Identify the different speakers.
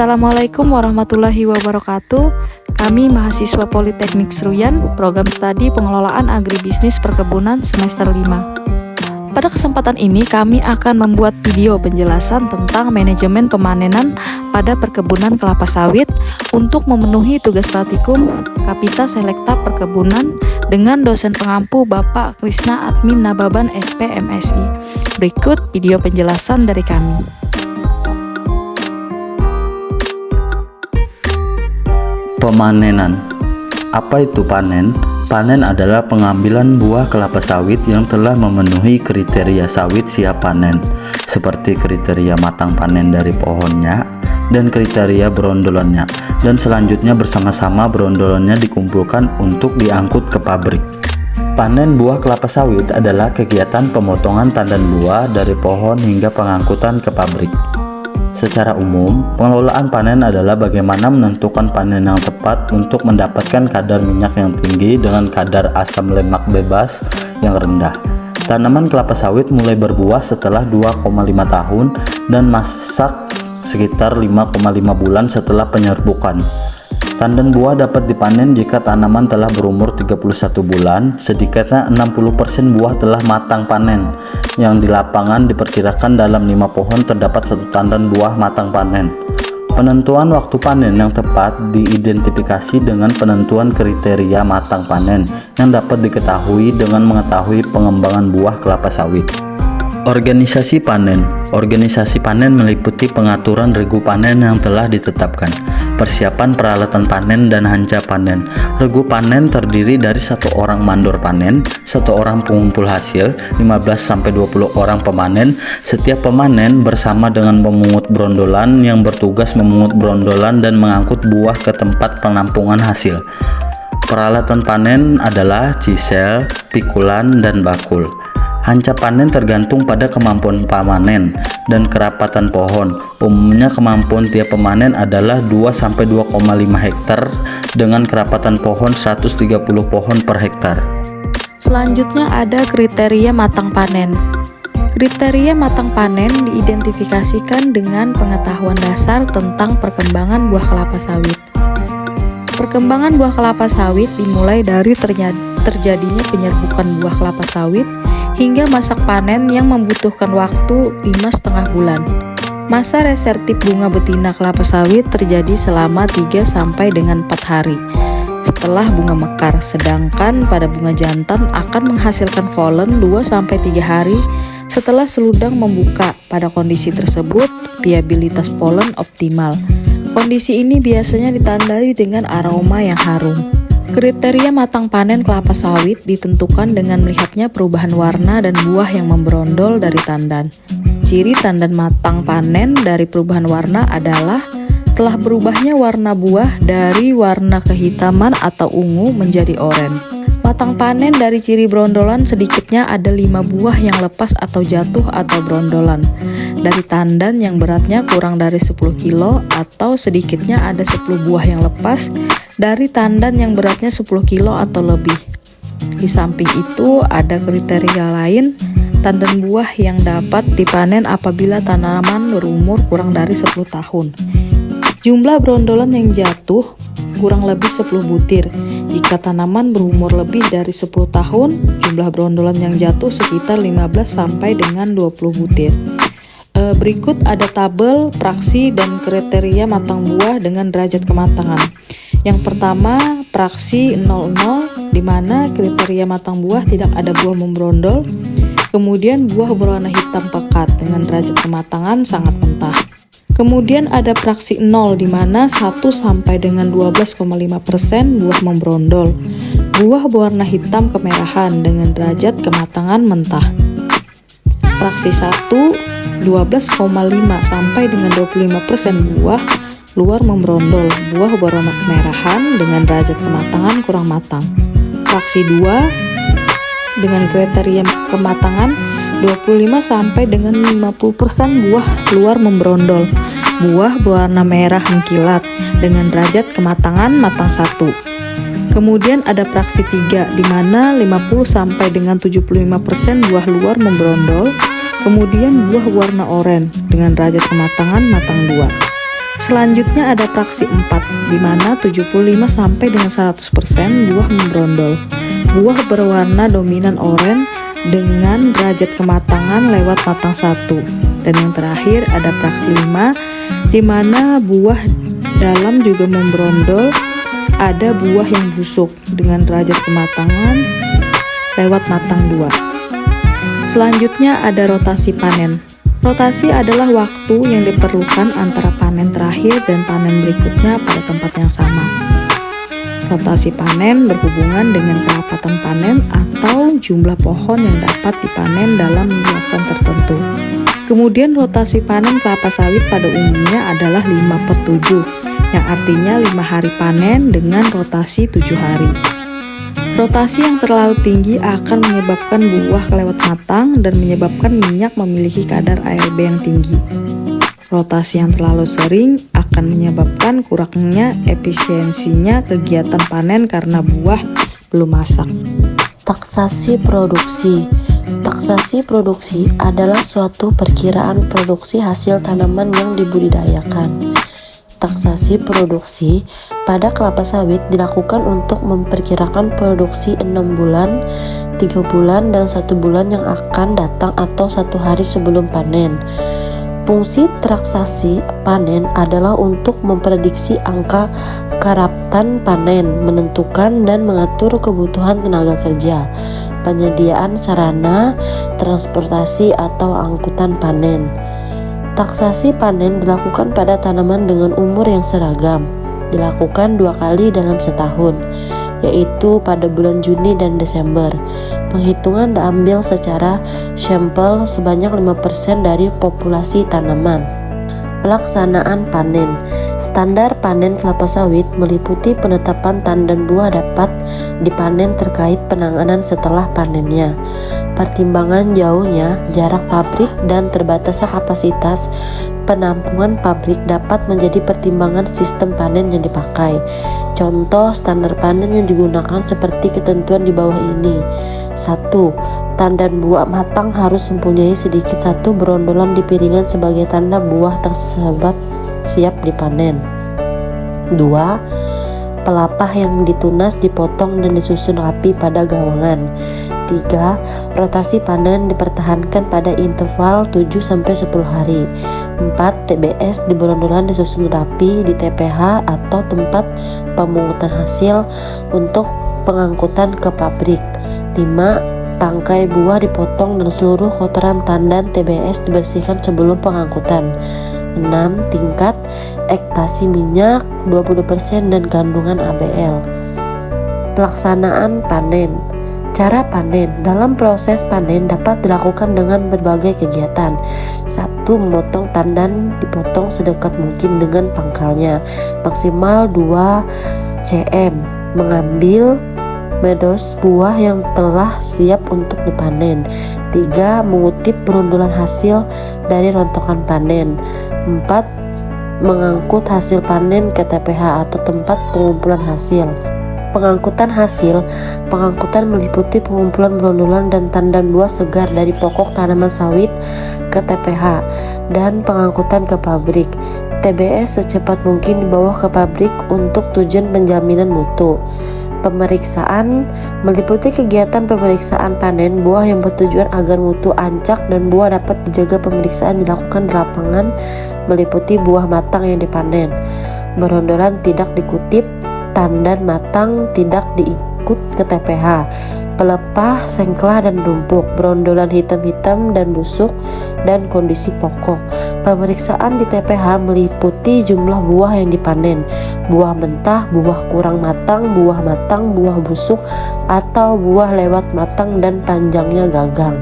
Speaker 1: Assalamualaikum warahmatullahi wabarakatuh. Kami mahasiswa Politeknik Seruyan, program studi pengelolaan agribisnis perkebunan semester 5. Pada kesempatan ini kami akan membuat video penjelasan tentang manajemen pemanenan pada perkebunan kelapa sawit untuk memenuhi tugas praktikum Kapita Selekta Perkebunan dengan dosen pengampu Bapak Krisna Admin Nababan SP MSI. Berikut video penjelasan dari kami.
Speaker 2: Pemanenan. Apa itu panen? Panen adalah pengambilan buah kelapa sawit yang telah memenuhi kriteria sawit siap panen, seperti kriteria matang panen dari pohonnya dan kriteria berondolannya, dan selanjutnya bersama-sama berondolannya dikumpulkan untuk diangkut ke pabrik. Panen buah kelapa sawit adalah kegiatan pemotongan tandan buah dari pohon hingga pengangkutan ke pabrik. Secara umum, pengelolaan panen adalah bagaimana menentukan panen yang tepat untuk mendapatkan kadar minyak yang tinggi dengan kadar asam lemak bebas yang rendah. Tanaman kelapa sawit mulai berbuah setelah 2,5 tahun dan masak sekitar 5,5 bulan setelah penyerbukan. Tandan buah dapat dipanen jika tanaman telah berumur 31 bulan, sedikitnya 60% buah telah matang panen. Yang di lapangan diperkirakan dalam 5 pohon terdapat 1 tandan buah matang panen. Penentuan waktu panen yang tepat diidentifikasi dengan penentuan kriteria matang panen yang dapat diketahui dengan mengetahui pengembangan buah kelapa sawit. Organisasi panen. Organisasi panen meliputi pengaturan regu panen yang telah ditetapkan, persiapan peralatan panen dan hanja panen. Regu panen terdiri dari 1 orang mandor panen, 1 orang pengumpul hasil, 15-20 orang pemanen. Setiap pemanen bersama dengan pemungut brondolan yang bertugas memungut brondolan dan mengangkut buah ke tempat penampungan hasil. Peralatan panen adalah chisel, pikulan, dan bakul. Hanja panen tergantung pada kemampuan pemanen dan kerapatan pohon. Umumnya kemampuan tiap pemanen adalah 2-2,5 hektar dengan kerapatan pohon 130 pohon per hektar.
Speaker 1: Selanjutnya ada kriteria matang panen. Kriteria matang panen diidentifikasikan dengan pengetahuan dasar tentang perkembangan buah kelapa sawit. Perkembangan buah kelapa sawit dimulai dari terjadinya penyerbukan buah kelapa sawit hingga masak panen yang membutuhkan waktu 5,5 bulan. Masa resertif bunga betina kelapa sawit terjadi selama 3-4 hari setelah bunga mekar, sedangkan pada bunga jantan akan menghasilkan polen 2-3 hari setelah seludang membuka. Pada kondisi tersebut, viabilitas polen optimal. Kondisi ini biasanya ditandai dengan aroma yang harum. Kriteria matang panen kelapa sawit ditentukan dengan melihatnya perubahan warna dan buah yang memberondol dari tandan. Ciri tandan matang panen dari perubahan warna adalah telah berubahnya warna buah dari warna kehitaman atau ungu menjadi oranye. Matang panen dari ciri berondolan sedikitnya ada 5 buah yang lepas atau jatuh atau berondolan dari tandan yang beratnya kurang dari 10 kilo atau sedikitnya ada 10 buah yang lepas dari tandan yang beratnya 10 kilo atau lebih. Di samping itu ada kriteria lain, tandan buah yang dapat dipanen apabila tanaman berumur kurang dari 10 tahun. Jumlah berondolan yang jatuh kurang lebih 10 butir. Jika tanaman berumur lebih dari 10 tahun, jumlah berondolan yang jatuh sekitar 15 sampai dengan 20 butir. Berikut ada tabel, praksi, dan kriteria matang buah dengan derajat kematangan. Yang pertama, praksi 00, di mana kriteria matang buah tidak ada buah memberondol. Kemudian buah berwarna hitam pekat dengan derajat kematangan sangat mentah. Kemudian ada praksi 0, di mana 1 sampai dengan 12,5% buah memberondol. Buah berwarna hitam kemerahan dengan derajat kematangan mentah. Praksi 1, 12,5 sampai dengan 25% buah luar memberondol, buah berwarna kemerahan dengan derajat kematangan kurang matang. Praksi 2 dengan kriteria kematangan 25 sampai dengan 50% buah luar memberondol, buah berwarna merah mengkilat dengan derajat kematangan matang 1. Kemudian ada praksi 3, di mana 50 sampai dengan 75% buah luar memberondol, kemudian buah warna oranye dengan derajat kematangan matang 2. Selanjutnya ada praksi 4, di mana 75 sampai dengan 100% buah membrondol. Buah berwarna dominan oranye dengan derajat kematangan lewat matang 1. Dan yang terakhir ada praksi 5, di mana buah dalam juga membrondol, ada buah yang busuk dengan derajat kematangan lewat matang 2. Selanjutnya ada rotasi panen. Rotasi adalah waktu yang diperlukan antara panen terakhir dan panen berikutnya pada tempat yang sama. Rotasi panen berhubungan dengan kerapatan panen atau jumlah pohon yang dapat dipanen dalam luasan tertentu. Kemudian rotasi panen kelapa sawit pada umumnya adalah 5/7, yang artinya 5 hari panen dengan rotasi 7 hari. Rotasi yang terlalu tinggi akan menyebabkan buah kelewat matang dan menyebabkan minyak memiliki kadar ALB yang tinggi. Rotasi yang terlalu sering akan menyebabkan kurangnya efisiensinya kegiatan panen karena buah belum masak.
Speaker 3: Taksasi produksi. Taksasi produksi adalah suatu perkiraan produksi hasil tanaman yang dibudidayakan. Taksasi produksi pada kelapa sawit dilakukan untuk memperkirakan produksi 6 bulan, 3 bulan, dan 1 bulan yang akan datang atau 1 hari sebelum panen. Fungsi taksasi panen adalah untuk memprediksi angka kerapatan panen, menentukan dan mengatur kebutuhan tenaga kerja, penyediaan sarana, transportasi atau angkutan panen. Taksasi panen dilakukan pada tanaman dengan umur yang seragam. Dilakukan 2 kali dalam setahun, yaitu pada bulan Juni dan Desember. Penghitungan diambil secara sampel sebanyak 5% dari populasi tanaman. Pelaksanaan panen. Standar panen kelapa sawit meliputi penetapan tandan buah dapat dipanen terkait penanganan setelah panennya. Pertimbangan jauhnya jarak pabrik dan terbatasnya kapasitas penampungan pabrik dapat menjadi pertimbangan sistem panen yang dipakai. Contoh standar panen yang digunakan seperti ketentuan di bawah ini. 1. Tandan buah matang harus mempunyai sedikit 1 berondolan di piringan sebagai tanda buah tersebut siap dipanen. 2. Pelepah yang ditunas dipotong dan disusun rapi pada gawangan. 3. Rotasi panen dipertahankan pada interval 7-10 hari. 4. TBS di berondolan disusun rapi di TPH atau tempat pemungutan hasil untuk pengangkutan ke pabrik. 5. Tangkai buah dipotong dan seluruh kotoran tandan TBS dibersihkan sebelum pengangkutan. 6. Tingkat ektasi minyak 20% dan kandungan ABL. Pelaksanaan panen. Cara panen. Dalam proses panen dapat dilakukan dengan berbagai kegiatan. 1. Memotong tandan dipotong sedekat mungkin dengan pangkalnya, maksimal 2 cm. Mengambil medos buah yang telah siap untuk dipanen. 3. Mengutip berundulan hasil dari rontokan panen. 4. Mengangkut hasil panen ke TPH atau tempat pengumpulan hasil. Pengangkutan hasil. Pengangkutan meliputi pengumpulan berundulan dan tandan buah segar dari pokok tanaman sawit ke TPH dan pengangkutan ke pabrik. TBS secepat mungkin dibawa ke pabrik untuk tujuan penjaminan mutu. Pemeriksaan meliputi kegiatan pemeriksaan panen buah yang bertujuan agar mutu ancak dan buah dapat dijaga. Pemeriksaan dilakukan di lapangan meliputi buah matang yang dipanen. Berondolan tidak dikutip, tandan matang tidak diikut ke TPH. Pelepah, sengklah dan rumpuk, berondolan hitam-hitam dan busuk, dan kondisi pokok. Pemeriksaan di TPH meliputi jumlah buah yang dipanen, buah mentah, buah kurang matang, buah busuk, atau buah lewat matang dan panjangnya gagang.